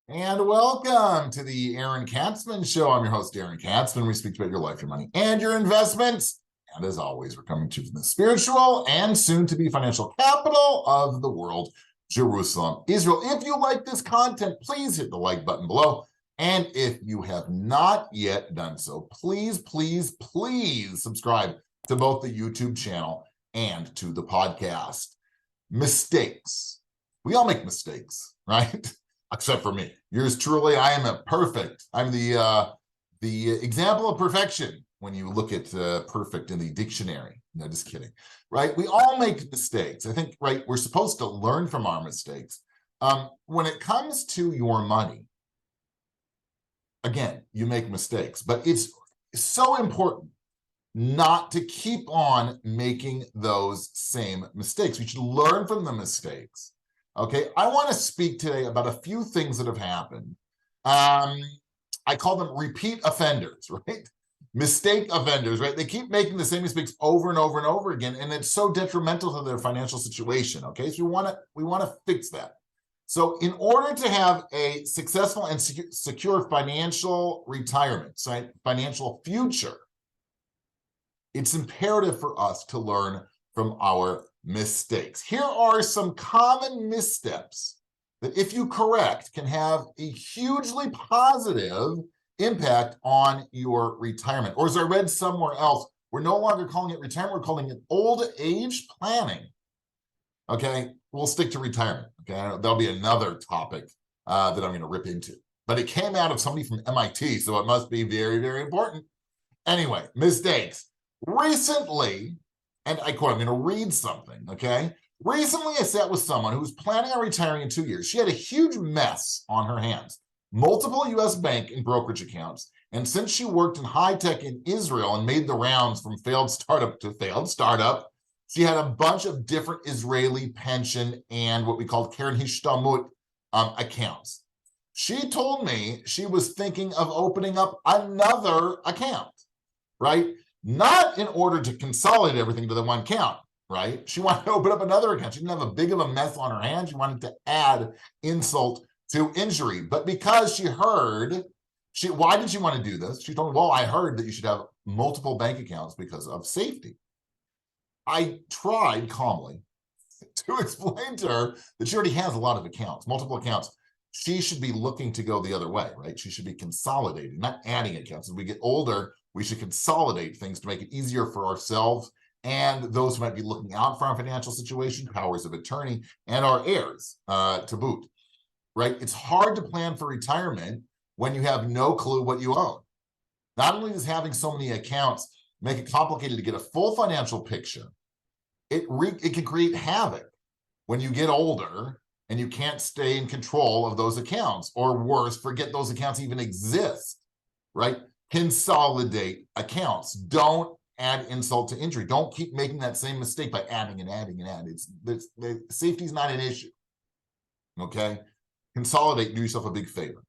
And welcome to the Aaron Katzman Show. I'm your host, Aaron Katzman. We speak about your life, your money, and your investments. And as always, we're coming to you from the spiritual and soon-to-be financial capital of the world, Jerusalem, Israel. If you like this content, please hit the like button below. And if you have not yet done so, please subscribe to both the YouTube channel and to the podcast. Mistakes. We all make mistakes, right? Except for me. Yours truly, I am a perfect. I'm the example of perfection when you look at perfect in the dictionary. No, just kidding, right? We all make mistakes. I think, right, we're supposed to learn from our mistakes. When it comes to your money, again, you make mistakes, but it's so important not to keep on making those same mistakes. We should learn from the mistakes. Okay, I want to speak today about a few things that have happened. I call them repeat offenders, right? Mistake offenders, right? They keep making the same mistakes over and over and over again, and it's so detrimental to their financial situation. Okay, so we want to fix that. So in order to have a successful and secure financial retirement, right, financial future, it's imperative for us to learn from our mistakes. Here are some common missteps that, if you correct, can have a hugely positive impact on your retirement. Or as I read somewhere else, we're no longer calling it retirement, we're calling it old age planning. Okay, we'll stick to retirement. Okay, that'll be another topic that I'm going to rip into. But it came out of somebody from MIT, so it must be very, very important. Anyway, mistakes. Recently, and I quote, I'm going to read something, okay? Recently, I sat with someone who was planning on retiring in 2 years. She had a huge mess on her hands, multiple U.S. bank and brokerage accounts. And since she worked in high tech in Israel and made the rounds from failed startup to failed startup, she had a bunch of different Israeli pension and what we call Keren Hishtalmut accounts. She told me she was thinking of opening up another account, right? Not in order to consolidate everything to the one account, right? She wanted to open up another account. She didn't have a big of a mess on her hands. She wanted to add insult to injury. But because she heard, why did she want to do this? She told me, well, I heard that you should have multiple bank accounts because of safety. I tried calmly to explain to her that she already has a lot of accounts, multiple accounts. She should be looking to go the other way, right? She should be consolidating, not adding accounts. As we get older, we should consolidate things to make it easier for ourselves and those who might be looking out for our financial situation, powers of attorney, and our heirs to boot, right? It's hard to plan for retirement when you have no clue what you own. Not only does having so many accounts make it complicated to get a full financial picture, it can create havoc when you get older and you can't stay in control of those accounts, or worse, forget those accounts even exist, right? Consolidate accounts. Don't add insult to injury. Don't keep making that same mistake by adding and adding and adding. Safety is not an issue, okay? Consolidate, do yourself a big favor.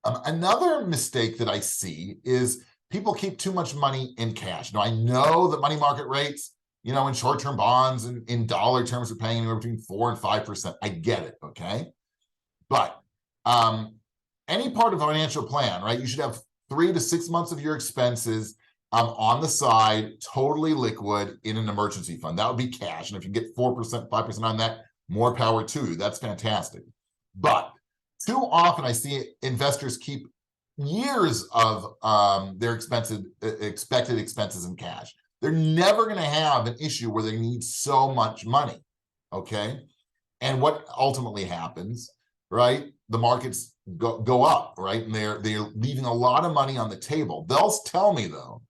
Another mistake that I see is people keep too much money in cash. Now, I know that money market rates, you know, in short-term bonds and in dollar terms, are paying anywhere between 4 and 5%. I get it, okay? But any part of a financial plan, right? You should have 3 to 6 months of your expenses on the side, totally liquid in an emergency fund. That would be cash. And if you get 4%, 5% on that, more power to you. That's fantastic. But too often I see investors keep years of their expected expenses in cash. They're never going to have an issue where they need so much money, okay? And what ultimately happens, right? The markets go up, right? And they're leaving a lot of money on the table. They'll tell me, though,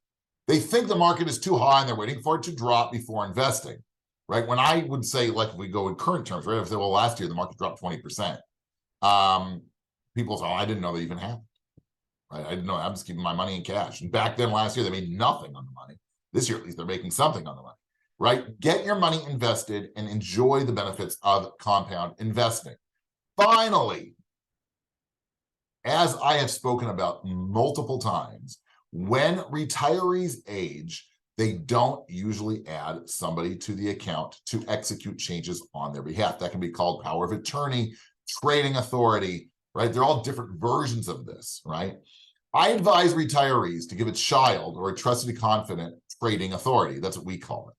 they think the market is too high and they're waiting for it to drop before investing, right? When I would say, like, if we go in current terms, right? If they, well, last year the market dropped 20%. People say, oh, I didn't know that even happened. Right? I didn't know. I'm just keeping my money in cash. And back then, last year, they made nothing on the money. This year, at least, they're making something on the money, right? Get your money invested and enjoy the benefits of compound investing. Finally, as I have spoken about multiple times, when retirees age, they don't usually add somebody to the account to execute changes on their behalf. That can be called power of attorney, trading authority, right? They're all different versions of this, right? I advise retirees to give a child or a trusted confidant trading authority. That's what we call it.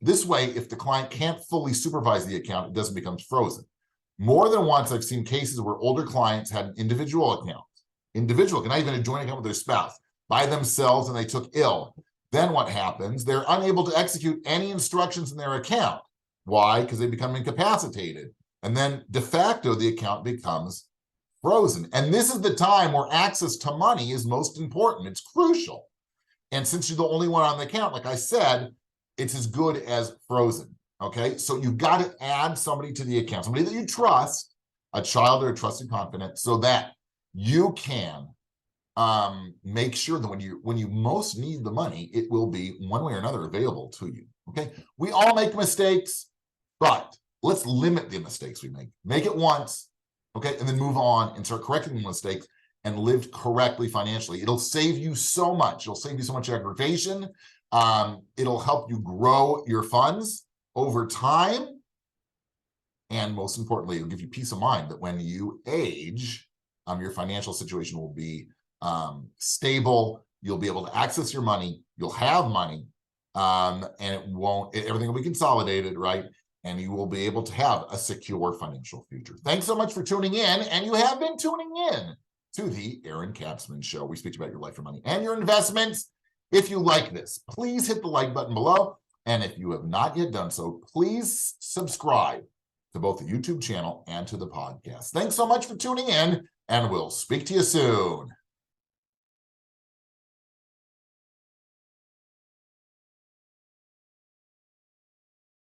This way, if the client can't fully supervise the account, it doesn't become frozen. More than once, I've seen cases where older clients had an individual account, not even a joint account with their spouse, by themselves, and they took ill. Then what happens? They're unable to execute any instructions in their account. Why? Because they become incapacitated. And then de facto, the account becomes frozen. And this is the time where access to money is most important. It's crucial. And since you're the only one on the account, like I said, it's as good as frozen. Okay, so you've got to add somebody to the account, somebody that you trust, a child or a trusted confidant, so that you can make sure that when you most need the money, it will be one way or another available to you. Okay, we all make mistakes, but let's limit the mistakes we make. Make it once, okay, and then move on and start correcting the mistakes and live correctly financially. It'll save you so much. It'll save you so much aggravation. It'll help you grow your funds over time. And most importantly, it'll give you peace of mind that when you age, your financial situation will be stable. You'll be able to access your money. You'll have money, and everything will be consolidated, right? And you will be able to have a secure financial future. Thanks so much for tuning in. And you have been tuning in to the Aaron Kapsman Show. We speak about your life, your money, and your investments. If you like this, please hit the like button below. And if you have not yet done so, please subscribe to both the YouTube channel and to the podcast. Thanks so much for tuning in, and we'll speak to you soon.